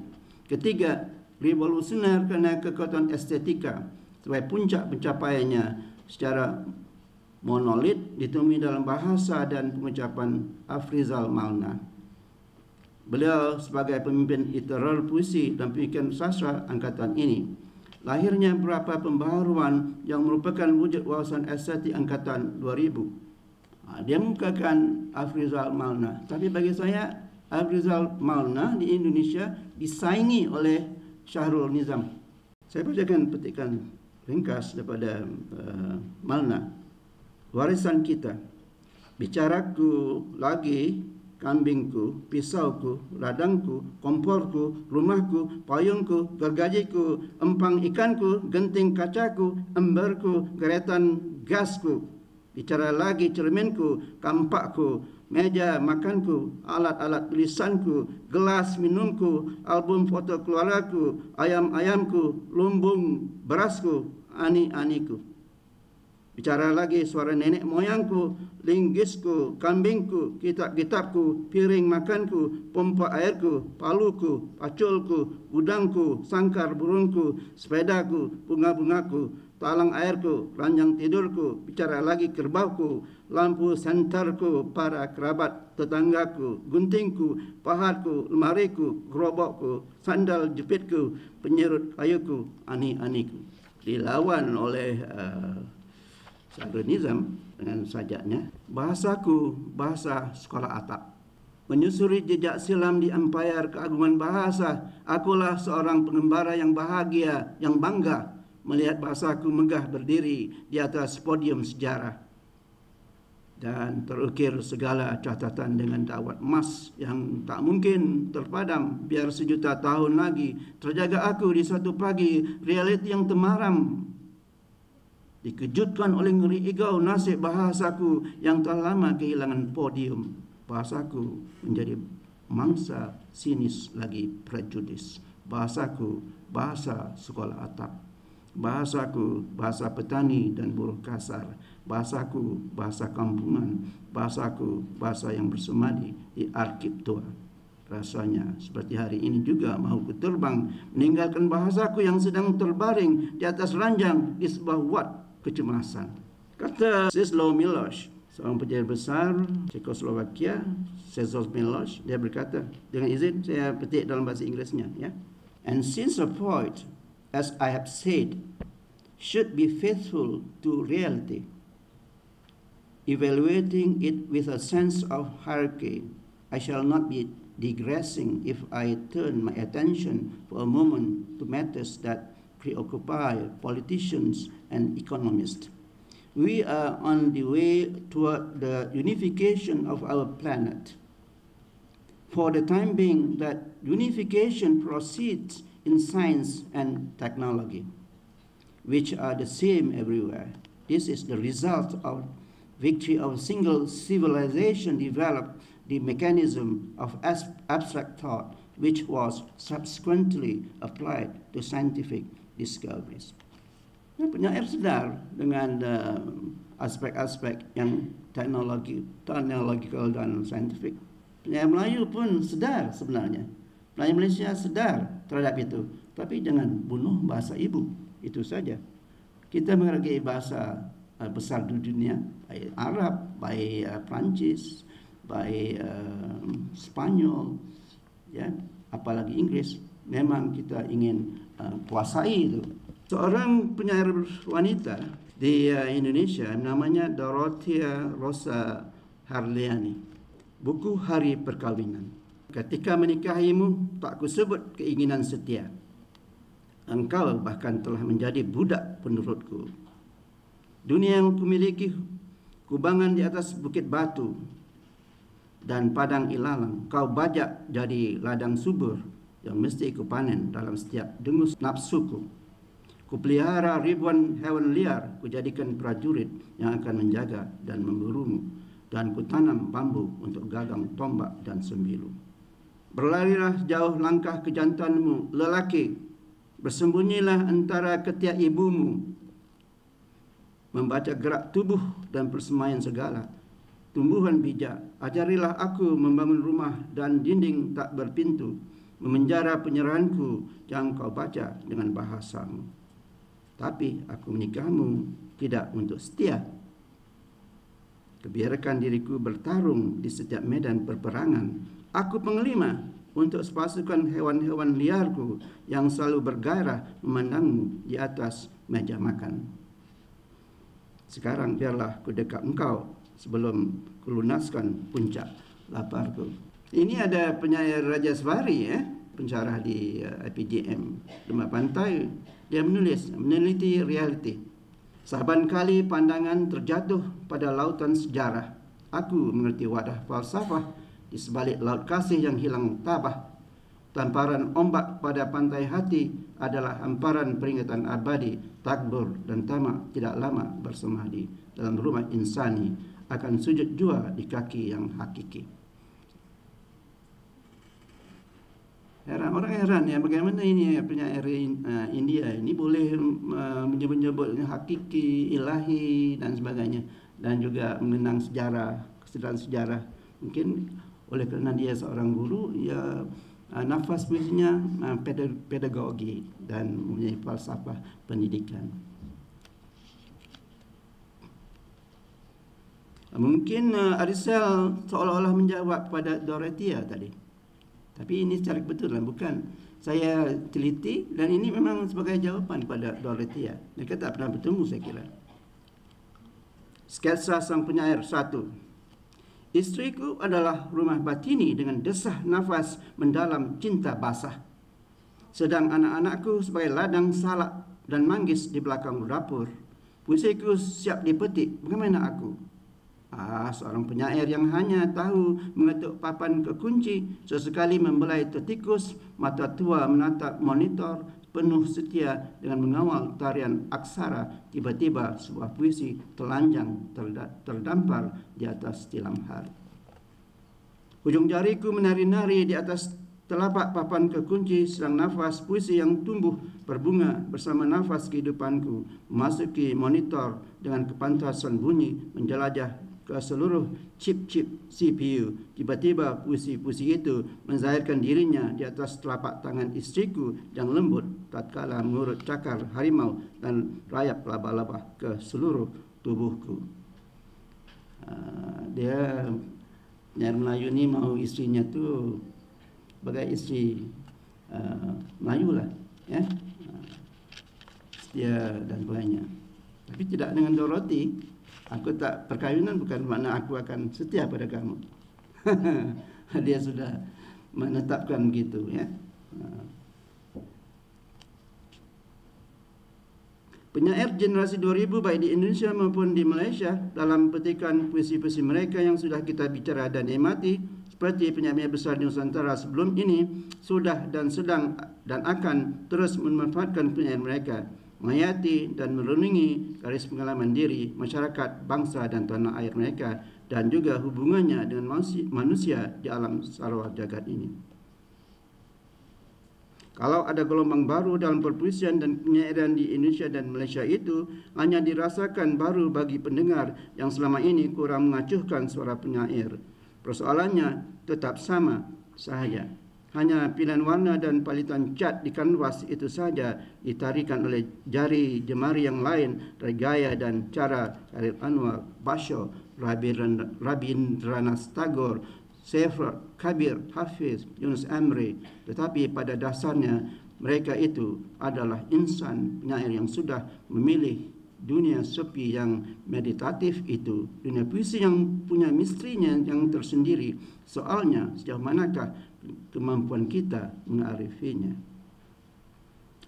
Ketiga, revolusioner kerana kekuatan estetika sebagai puncak pencapaiannya secara monolit ditemui dalam bahasa dan pengucapan Afrizal Malna. Beliau sebagai pemimpin literal puisi dan pemikiran sastra angkatan ini. Lahirnya beberapa pembaharuan yang merupakan wujud wawasan estetik angkatan 2000. Dia mukakan Afrizal Malna. Tapi bagi saya, Afrizal Malna di Indonesia disaingi oleh Syahrul Nizam. Saya bacakan petikan ringkas daripada Malna. Warisan kita. Bicaraku lagi, kambingku, pisauku, ladangku, komporku, rumahku, payungku, gergajiku, empang ikanku, genting kacaku, emberku, geretan gasku. Bicara lagi cerminku, kampakku, meja makanku, alat-alat tulisanku, gelas minumku, album foto keluargaku, ayam-ayamku, lumbung berasku, ani-aniku. Bicara lagi suara nenek moyangku, linggisku, kambingku, kitab-kitabku, piring makanku, pompa airku, paluku, paculku, gudangku, sangkar burungku, sepedaku, bunga-bungaku, talang airku, ranjang tidurku. Bicara lagi kerbauku, lampu senterku, para kerabat tetanggaku, guntingku, pahatku, lemariku, gerobokku, sandal jepitku, penyerut kayuku, ani-aniku. Dilawan oleh Syahrul Nizam dengan sajaknya, bahasaku bahasa sekolah atap. Menyusuri jejak silam di empayar keagungan bahasa, akulah seorang pengembara yang bahagia, yang bangga melihat bahasaku megah berdiri di atas podium sejarah. Dan terukir segala catatan dengan dawat emas yang tak mungkin terpadam. Biar sejuta tahun lagi terjaga aku di suatu pagi realiti yang temaram, dikejutkan oleh ngeri igau nasib bahasaku yang telah lama kehilangan podium. Bahasaku menjadi mangsa sinis lagi prejudis. Bahasaku bahasa sekolah atap. Bahasaku bahasa petani dan buruh kasar. Bahasaku bahasa kampungan. Bahasaku bahasa yang bersemadi di arkib tua. Rasanya seperti hari ini juga mahu terbang meninggalkan bahasaku yang sedang terbaring di atas ranjang di sebuah wat kecemasan. Kata Czesław Milosz, seorang penyair besar Czechoslovakia, Czesław Milosz, dia berkata, dengan izin saya petik dalam bahasa Inggrisnya, ya. And since a poet, as I have said, should be faithful to reality, evaluating it with a sense of hierarchy, I shall not be digressing if I turn my attention for a moment to matters that preoccupy politicians and economists. We are on the way toward the unification of our planet. For the time being, that unification proceeds in science and technology, which are the same everywhere. This is the result of victory of a single civilization developed the mechanism of abstract thought, which was subsequently applied to scientific discoveries. Penyair sedar dengan aspek-aspek yang technological dan scientific. Penyair Melayu pun sedar sebenarnya. Penyair Malaysia sedar terhadap itu. Tapi jangan bunuh bahasa ibu. Itu saja. Kita menghargai bahasa besar di dunia. Baik Arab, baik Perancis, baik Spanyol, ya, apalagi Inggris. Memang kita ingin kuasai itu. Seorang penyair wanita di Indonesia, namanya Dorothea Rosa Harliani. Buku Hari Perkahwinan. Ketika menikahimu, tak kusebut keinginan setia. Engkau bahkan telah menjadi budak penurutku. Dunia yang kumiliki, kubangan di atas bukit batu dan padang ilalang. Kau bajak jadi ladang subur yang mesti kupanen dalam setiap dengus nafsuku. Kupelihara ribuan hewan liar, kujadikan prajurit yang akan menjaga dan memburumu, dan kutanam bambu untuk gagang, tombak, dan sembilu. Berlarilah jauh langkah kejantanmu, lelaki, bersembunyilah antara ketiak ibumu, membaca gerak tubuh dan persemaian segala. Tumbuhan bijak, ajarilah aku membangun rumah dan dinding tak berpintu, memenjara penyerahanku yang kau baca dengan bahasamu. Tapi aku menikahmu tidak untuk setia. Kebiarkan diriku bertarung di setiap medan perperangan. Aku pengelima untuk sepasukan hewan-hewan liarku yang selalu bergairah memandangmu di atas meja makan. Sekarang biarlah ku dekat engkau sebelum kulunaskan puncak laparku. Ini ada penyair Raja Safari, pensyarah di IPDM Demak Pantai. Dia menulis, meneliti realiti. Saban kali pandangan terjatuh pada lautan sejarah, aku mengerti wadah falsafah di sebalik laut kasih yang hilang tabah. Tamparan ombak pada pantai hati adalah hamparan peringatan abadi. Takbur dan tamak tidak lama bersemadi. Dalam rumah insani akan sujud jua di kaki yang hakiki. Orang heran ya, bagaimana ini penyair India ini boleh menyebut-nyebut hakiki, ilahi dan sebagainya, dan juga mengenang sejarah, kesedaran sejarah. Mungkin oleh kerana dia seorang guru, ya nafas puisinya pedagogi dan mempunyai falsafah pendidikan. Mungkin Arisel seolah-olah menjawab pada Dorothea tadi. Tapi ini secara kebetulan, bukan saya teliti, dan ini memang sebagai jawapan pada Dorothea. Mereka tak pernah bertemu, saya kira. Sketsa sang penyair 1. Istriku adalah rumah batini dengan desah nafas mendalam cinta basah. Sedang anak-anakku sebagai ladang salak dan manggis di belakang dapur. Puisiku siap dipetik, bagaimana aku? Seorang penyair yang hanya tahu mengetuk papan kekunci, sesekali membelai tertikus, mata tua menatap monitor, penuh setia dengan mengawal tarian aksara. Tiba-tiba sebuah puisi telanjang terdampar di atas tilam hari. Hujung jariku menari-nari di atas telapak papan kekunci, sedang nafas puisi yang tumbuh berbunga bersama nafas kehidupanku memasuki monitor dengan kepantasan bunyi menjelajah ke seluruh chip-chip CPU. Tiba-tiba puisi-puisi itu menzahirkan dirinya di atas telapak tangan istriku yang lembut tatkala mengurut cakar harimau dan rayap laba-laba ke seluruh tubuhku. Dia penyair Melayu ni mau istrinya tu sebagai istri Melayu lah, ya, setia dan sebagainya. Tapi tidak dengan Dorothy. Aku tak perkahwinan bukan makna aku akan setia pada kamu. Dia sudah menetapkan begitu, ya. Penyair generasi 2000 baik di Indonesia maupun di Malaysia dalam petikan puisi-puisi mereka yang sudah kita bicara dan nikmati, seperti penyair besar di Nusantara sebelum ini, sudah dan sedang dan akan terus memanfaatkan penyair mereka, menghayati dan merenungi garis pengalaman diri, masyarakat, bangsa dan tanah air mereka, dan juga hubungannya dengan manusia di alam sarwa jagat ini. Kalau ada gelombang baru dalam perpuisian dan penyairan di Indonesia dan Malaysia, itu hanya dirasakan baru bagi pendengar yang selama ini kurang mengacuhkan suara penyair. Persoalannya tetap sama sahaja. Hanya pilihan warna dan palitan cat di kanvas itu saja ditarikan oleh jari jemari yang lain dari gaya dan cara Khalil Anwar, Basho, Rabindranath Tagore, Saiful Kabir, Hafiz, Yunus Amri. Tetapi pada dasarnya mereka itu adalah insan penyair yang sudah memilih dunia sepi yang meditatif itu, dunia puisi yang punya misterinya yang tersendiri. Soalnya, sejauh manakah kemampuan kita mengarifnya?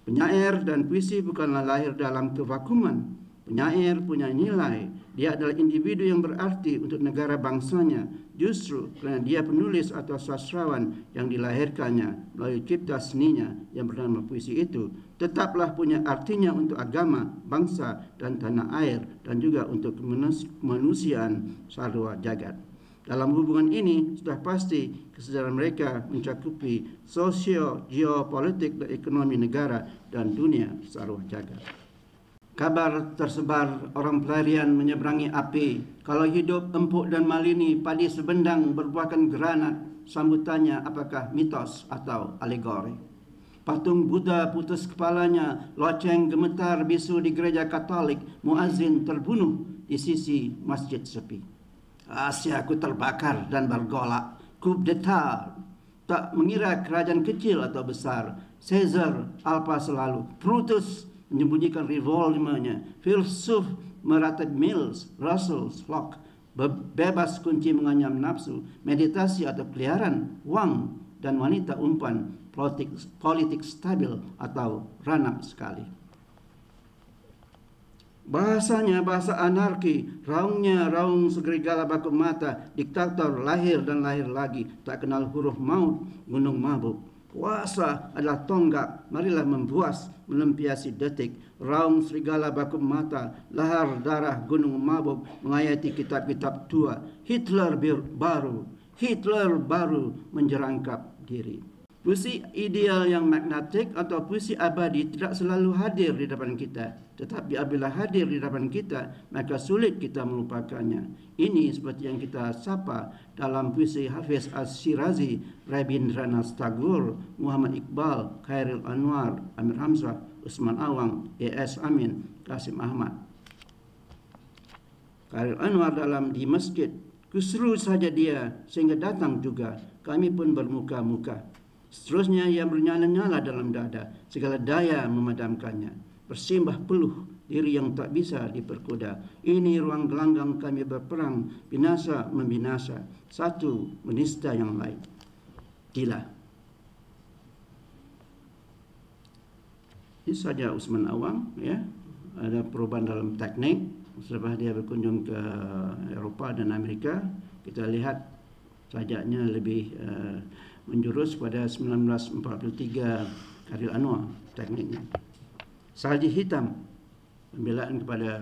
Penyair dan puisi bukanlah lahir dalam kevakuman. Penyair punya nilai. Dia adalah individu yang berarti untuk negara bangsanya. Justru kerana dia penulis atau sastrawan yang dilahirkannya melalui cipta seninya yang bernama puisi itu, tetaplah punya artinya untuk agama, bangsa dan tanah air, dan juga untuk kemanusiaan sarwa jagat. Dalam hubungan ini, sudah pasti kesedaran mereka mencakupi sosio, geopolitik dan ekonomi negara dan dunia sarwa jagat. Kabar tersebar orang pelarian menyeberangi api. Kalau hidup empuk dan malini, padi sebendang berbuahkan granat. Sambutannya apakah mitos atau alegori? Patung Buddha putus kepalanya, loceng gemetar bisu di gereja Katolik, muazin terbunuh di sisi masjid sepi. Asiaku terbakar dan bergolak. Coup d'etat. Tak mengira kerajaan kecil atau besar. Caesar, Alpa selalu. Brutus menyembunyikan revolvernya. Filsuf meratap Mills, Russell, Locke. Bebas kunci menganyam nafsu. Meditasi atau peliharaan, wang dan wanita umpan. Politik stabil atau ranap sekali. Bahasanya bahasa anarki, raungnya raung serigala bakul mata, diktator lahir dan lahir lagi, tak kenal huruf maut, gunung mabuk. Puasa adalah tonggak, marilah membuas, melempiasi detik. Raung serigala bakul mata, lahar darah gunung mabuk, mengayati kitab-kitab tua. Hitler baru menjerangkap diri. Puisi ideal yang magnetik atau puisi abadi tidak selalu hadir di depan kita. Tetapi apabila hadir di depan kita, maka sulit kita melupakannya. Ini seperti yang kita sapa dalam puisi Hafiz Ash-Shirazi, Rabindranath Tagore, Muhammad Iqbal, Khairil Anwar, Amir Hamzah, Usman Awang, A.S. Amin, Qasim Ahmad. Khairil Anwar dalam Di Masjid, kuseru saja dia sehingga datang juga, kami pun bermuka-muka. Seterusnya ia bernyala-nyala dalam dada, segala daya memadamkannya. Bersimbah peluh diri yang tak bisa diperkuda. Ini ruang gelanggang kami berperang, binasa membinasa, satu menista yang lain. Gila. Ini saja Usman Awang, ya. Ada perubahan dalam teknik. Setelah dia berkunjung ke Eropah dan Amerika, kita lihat sajaknya lebih menjurus pada 1943 Khairil Anwar tekniknya. Salji hitam, pembelaan kepada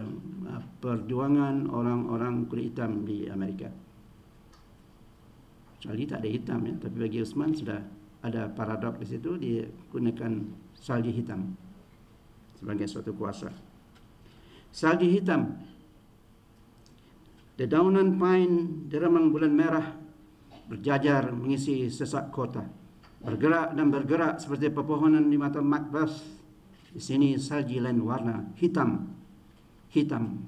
perjuangan orang-orang kulit hitam di Amerika. Salji tak ada hitam, ya, tapi bagi Usman sudah ada paradok di situ, dia gunakan salji hitam sebagai suatu kuasa. Salji hitam, dedaunan pine di remang bulan merah berjajar mengisi sesak kota, bergerak dan bergerak seperti pepohonan di mata Macbeth. Di sini salji lain warna, hitam, hitam,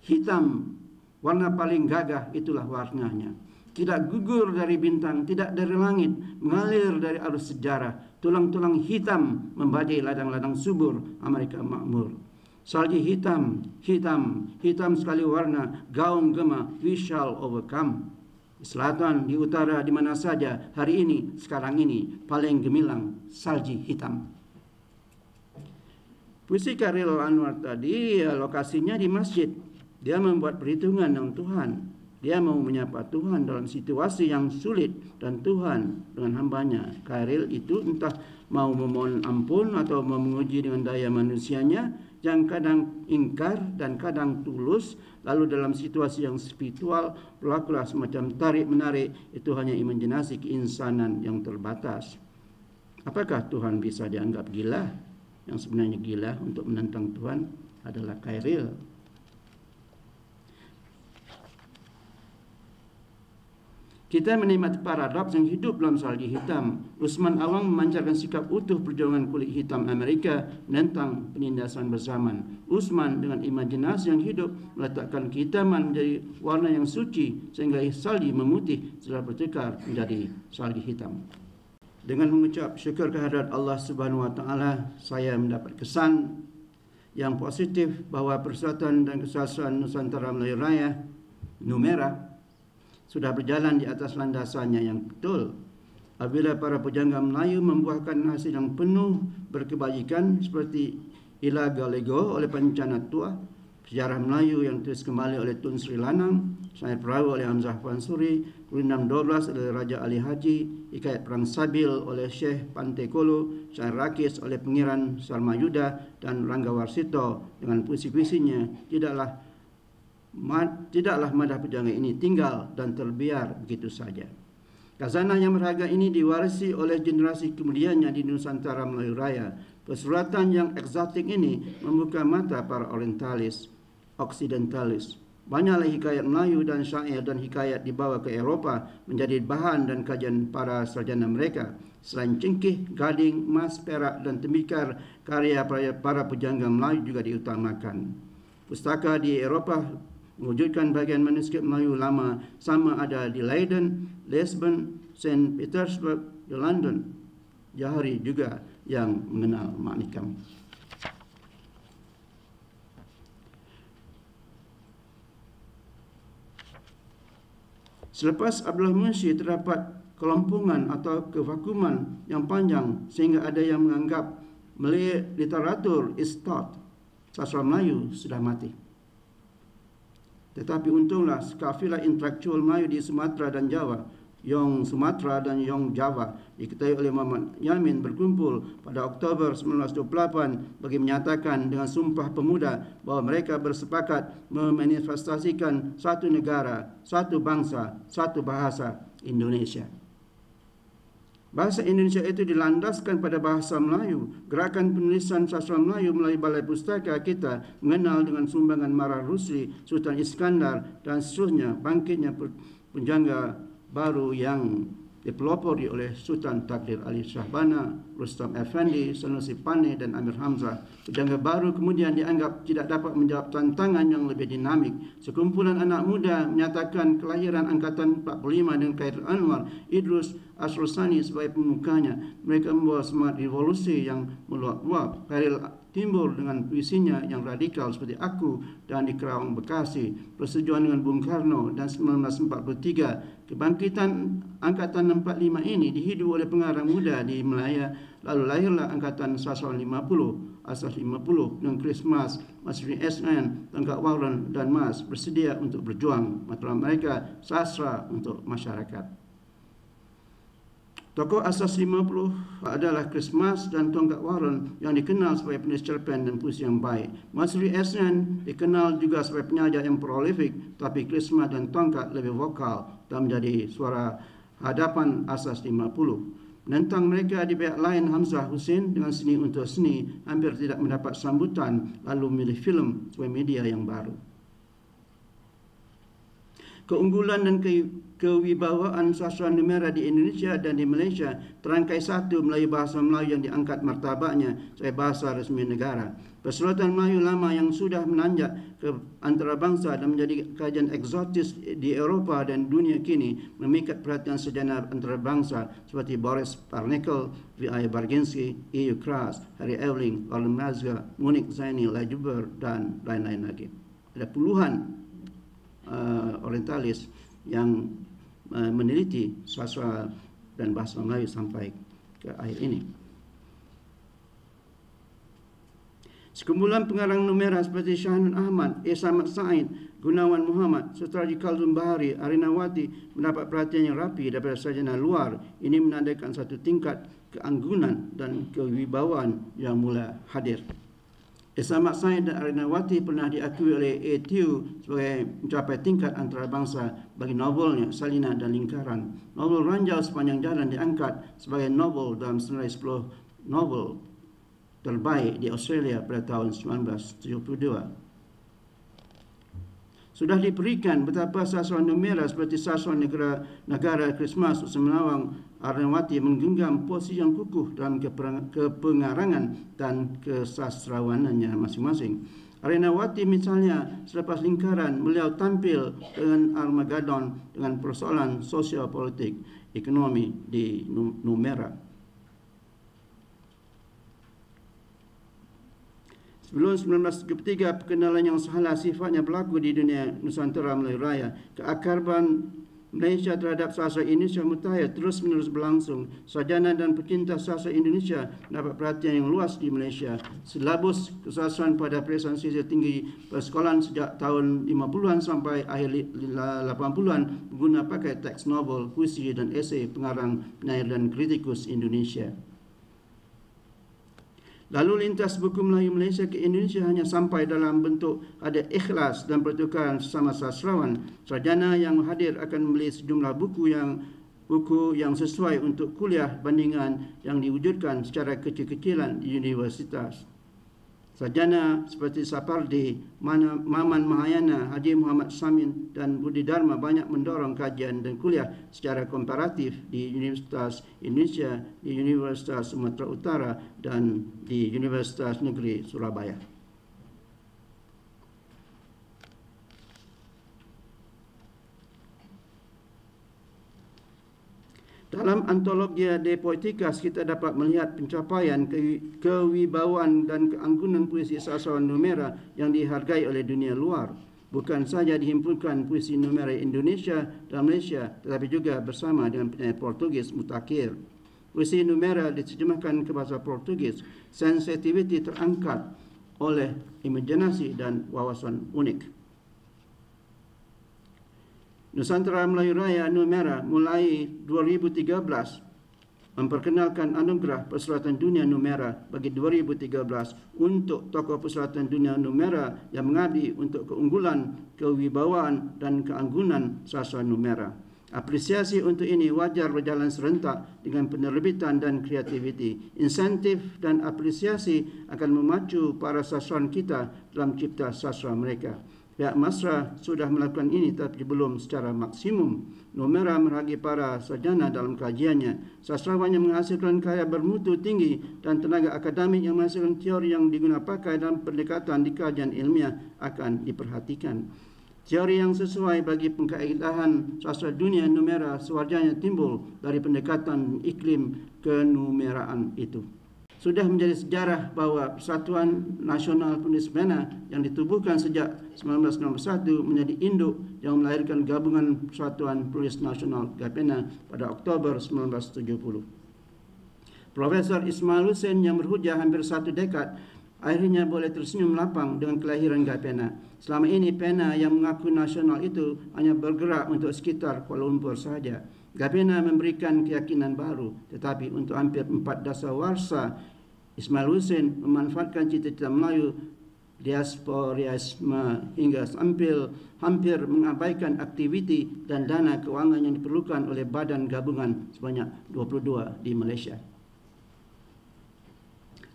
hitam, warna paling gagah, itulah warnanya. Tidak gugur dari bintang, tidak dari langit, mengalir dari arus sejarah. Tulang-tulang hitam membadai ladang-ladang subur Amerika makmur. Salji hitam, hitam, hitam sekali warna, gaung gema, we shall overcome. Di selatan, di utara, di mana saja, hari ini, sekarang ini, paling gemilang, salji hitam. Puisi Khairil Anwar tadi, lokasinya di masjid. Dia membuat perhitungan dengan Tuhan. Dia mau menyapa Tuhan dalam situasi yang sulit. Dan Tuhan dengan hambanya, Khairil itu entah mau memohon ampun atau mau menguji dengan daya manusianya, yang kadang ingkar dan kadang tulus. Lalu dalam situasi yang spiritual, berlakulah semacam tarik-menarik. Itu hanya imajinasi keinsanan yang terbatas. Apakah Tuhan bisa dianggap gila? Yang sebenarnya gila untuk menentang Tuhan adalah Khairil. Kita menikmati paradoks yang hidup dalam salji hitam. Usman Awang memancarkan sikap utuh perjuangan kulit hitam Amerika menentang penindasan berzaman. Usman dengan imajinasi yang hidup meletakkan kehitaman menjadi warna yang suci sehingga salji memutih setelah bertukar menjadi salji hitam. Dengan mengucap syukur kehadirat Allah Subhanahu wa taala, saya mendapat kesan yang positif bahawa Persatuan dan Kesatuan Nusantara Melayu Raya Numera sudah berjalan di atas landasannya yang betul. Apabila para pujangga Melayu membuahkan hasil yang penuh berkebajikan seperti Ila Galego oleh Pencana Tua, Sejarah Melayu yang ditulis kembali oleh Tun Sri Lanang, Syair Perahu oleh Hamzah Pansuri, Kurindam 12 oleh Raja Ali Haji, Hikayat Perang Sabil oleh Syekh Pantekolo, Syair Rakis oleh Pengiran Salma Yuda dan Rangga Warsito dengan puisi-puisinya, tidaklah madah pujangga ini tinggal dan terbiar begitu saja. Khazanah yang berharga ini diwarisi oleh generasi kemudiannya di Nusantara Melayu Raya. Persuratan yang eksotik ini membuka mata para orientalis, oksidentalis. Banyaklah hikayat Melayu dan syair dan hikayat dibawa ke Eropah menjadi bahan dan kajian para sarjana mereka. Selain cengkih, gading, emas, perak dan tembikar, karya para pujangga Melayu juga diutamakan. Pustaka di Eropah mewujudkan bagian manuskrip Melayu lama sama ada di Leiden, Lisbon, St. Petersburg, di London. Jahari juga yang mengenal Maknikam. Selepas Abdullah Munshi terdapat kelompongan atau kevakuman yang panjang sehingga ada yang menganggap literatur istot sastra Melayu sudah mati. Tetapi untunglah kafilah intelektual Melayu di Sumatera dan Jawa, Yong Sumatera dan Yong Java, diketahui oleh Muhammad Yamin berkumpul pada Oktober 1928 bagi menyatakan dengan sumpah pemuda bahawa mereka bersepakat memanifestasikan satu negara, satu bangsa, satu bahasa, Indonesia. Bahasa Indonesia itu dilandaskan pada bahasa Melayu. Gerakan penulisan sastra Melayu melalui Balai Pustaka kita mengenal dengan sumbangan Mara Rusli, Sultan Iskandar dan seterusnya bangkitnya pujangga baru yang dipelopori oleh Sultan Takdir Ali Shahbana, Rustam Effendi, Sanusi Pane dan Amir Hamzah. Pujangga baru kemudian dianggap tidak dapat menjawab tantangan yang lebih dinamik. Sekumpulan anak muda menyatakan kelahiran angkatan 45 dengan Khairul Anwar, Idrus Asrosani sebagai pemukanya. Mereka membawa semangat revolusi yang meluap-luap. Khairul timbul dengan puisinya yang radikal seperti Aku dan di Kerawang Bekasi, persetujuan dengan Bung Karno dan 1943. Kebangkitan angkatan 45 ini dihidup oleh pengarang muda di Melaya. Lalu lahirlah angkatan sastra 50, asas 50 dengan Chris Mas, Masri SN, Tongkat Warren dan Mas bersedia untuk berjuang. Matlamat mereka sastra untuk masyarakat. Tokoh asas 50 adalah Chris Mas dan Tongkat Warren yang dikenal sebagai penulis cerpen dan puisi yang baik. Masri Esnan dikenal juga sebagai penyaja yang prolifik, tapi Chris Mas dan Tongkat lebih vokal dan menjadi suara hadapan asas 50. Menentang mereka di pihak lain Hamzah Hussein dengan Seni Untuk Seni hampir tidak mendapat sambutan, lalu memilih filem sebagai media yang baru. Keunggulan dan kewibawaan sastra Numera di Indonesia dan di Malaysia terangkai satu melalui bahasa Melayu yang diangkat martabaknya sebagai bahasa resmi negara. Persuratan Melayu lama yang sudah menanjak ke antarabangsa dan menjadi kajian eksotis di Eropah dan dunia kini memikat perhatian sejenak antarabangsa seperti Boris Parnikel, V.I. Barginski, E.U. Kras, Harry Eveling, Orlin Mazga, Munik Zaini, Lajuber dan lain-lain lagi. Ada puluhan orientalis yang meneliti sastra dan bahasa Melayu sampai ke akhir ini. Sekumpulan pengarang Numera seperti Syahnun Ahmad, Samat Said, Gunawan Muhammad, Sutraji Khaldun Bahari, Arinawati mendapat perhatian yang rapi daripada sarjana luar. Ini menandakan satu tingkat keanggunan dan kewibawaan yang mula hadir. Samat Said dan Arinawati pernah diakui oleh ATU sebagai mencapai tingkat antarabangsa bagi novelnya Salina dan Lingkaran. Novel Ranjau Sepanjang Jalan diangkat sebagai novel dalam senilai 10 novel terbaik di Australia pada tahun 1972. Sudah diberikan betapa sastra Numera seperti sastra negara Krismas Semenawang Arinawati menggenggam posisi yang kukuh dalam kepengarangan dan kesastrawanannya masing-masing. Arinawati misalnya selepas Lingkaran beliau tampil dengan Armageddon dengan persoalan sosial politik ekonomi di Numera. Sebelum 1933, perkenalan yang salah sifatnya berlaku di dunia Nusantara Melayu Raya. Keakraban Malaysia terhadap sastra Indonesia Mutakhir terus-menerus berlangsung. Sarjana dan pecinta sastra Indonesia dapat perhatian yang luas di Malaysia. Silabus kesastrahan pada Perisian Sisir Tinggi persekolahan sejak tahun 50-an sampai akhir 80-an mengguna pakai teks novel, puisi dan esei pengarang, penyair dan kritikus Indonesia. Lalu lintas buku Melayu Malaysia ke Indonesia hanya sampai dalam bentuk ada ikhlas dan pertukaran sesama sastrawan. Sarjana yang hadir akan membeli sejumlah buku yang sesuai untuk kuliah bandingan yang diwujudkan secara kecil-kecilan di universitas. Sarjana seperti Sapardi, Maman Mahayana, Haji Muhammad Samin dan Budi Dharma banyak mendorong kajian dan kuliah secara komparatif di Universitas Indonesia, di Universitas Sumatera Utara dan di Universitas Negeri Surabaya. Dalam antologi De Poeticas, kita dapat melihat pencapaian kewibawaan dan keanggunan puisi sastrawan Numera yang dihargai oleh dunia luar. Bukan saja dihimpunkan puisi Numera Indonesia dan Malaysia, tetapi juga bersama dengan penyair Portugis Mutakhir. Puisi Numera diterjemahkan ke bahasa Portugis. Sensitiviti terangkat oleh imajinasi dan wawasan unik. Nusantara Melayu Raya Numera mulai 2013 memperkenalkan anugerah Perseratan Dunia Numera bagi 2013 untuk tokoh Perseratan Dunia Numera yang mengabdi untuk keunggulan, kewibawaan dan keanggunan sastra Numera. Apresiasi untuk ini wajar berjalan serentak dengan penerbitan dan kreativiti. Insentif dan apresiasi akan memacu para sastrawan kita dalam cipta sastra mereka. Pihak Masra sudah melakukan ini tapi belum secara maksimum. Numera meragi para sarjana dalam kajiannya. Sastrawan yang menghasilkan karya bermutu tinggi dan tenaga akademik yang menghasilkan teori yang digunakan pakai dalam pendekatan di kajian ilmiah akan diperhatikan. Teori yang sesuai bagi pengkaedahan sastra dunia Numera sewajarnya timbul dari pendekatan iklim kenumeraan itu. Sudah menjadi sejarah bahawa Persatuan Nasional Penulis Pena yang ditubuhkan sejak 1961 menjadi induk yang melahirkan Gabungan Persatuan Penulis Nasional Gapena pada Oktober 1970. Profesor Ismail Hussein yang berhujah hampir 1 dekad akhirnya boleh tersenyum lapang dengan kelahiran Gapena. Selama ini pena yang mengaku nasional itu hanya bergerak untuk sekitar Kuala Lumpur sahaja. Gapena memberikan keyakinan baru, tetapi untuk hampir 4 dasawarsa Ismail Hussein memanfaatkan cita-cita Melayu diasporiasme hingga hampir mengabaikan aktiviti dan dana kewangan yang diperlukan oleh badan gabungan sebanyak 22 di Malaysia.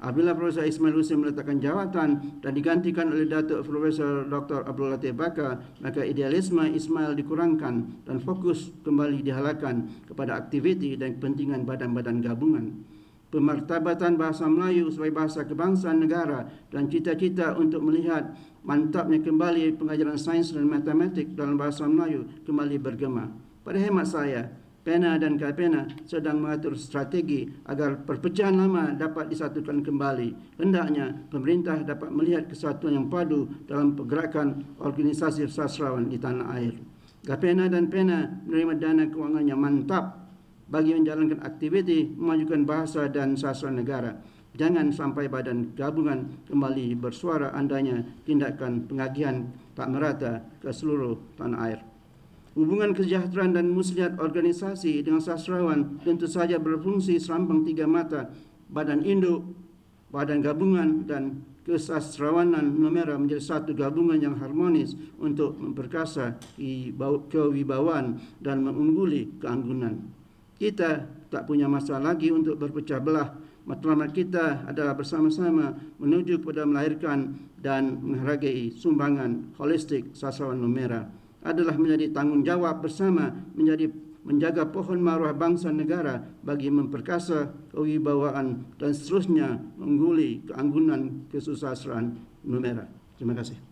Apabila Profesor Ismail Hussein meletakkan jawatan dan digantikan oleh Datuk Profesor Dr. Abdul Latif Bakar, maka idealisme Ismail dikurangkan dan fokus kembali dihalangkan kepada aktiviti dan kepentingan badan-badan gabungan. Pemartabatan bahasa Melayu sebagai bahasa kebangsaan negara dan cita-cita untuk melihat mantapnya kembali pengajaran sains dan matematik dalam bahasa Melayu kembali bergema. Pada hemat saya, Pena dan Gapena sedang mengatur strategi agar perpecahan lama dapat disatukan kembali. Hendaknya pemerintah dapat melihat kesatuan yang padu dalam pergerakan organisasi sastrawan di tanah air. Gapena dan Pena menerima dana kewangan yang mantap bagi menjalankan aktiviti memajukan bahasa dan sastra negara. Jangan sampai badan gabungan kembali bersuara andainya tindakan pengagihan tak merata ke seluruh tanah air. Hubungan kesejahteraan dan muslihat organisasi dengan sastrawan tentu saja berfungsi serampang 3 mata. Badan induk, badan gabungan dan kesastrawanan Numera menjadi satu gabungan yang harmonis untuk memperkasa kewibawaan dan mengungguli keanggunan. Kita tak punya masa lagi untuk berpecah belah. Matlamat kita adalah bersama-sama menuju kepada melahirkan dan menghargai sumbangan holistik sastrawan Numera. Adalah menjadi tanggungjawab bersama menjaga pohon maruah bangsa negara bagi memperkasa kewibawaan dan seterusnya mengungguli keanggunan kesusastraan Numera. Terima kasih.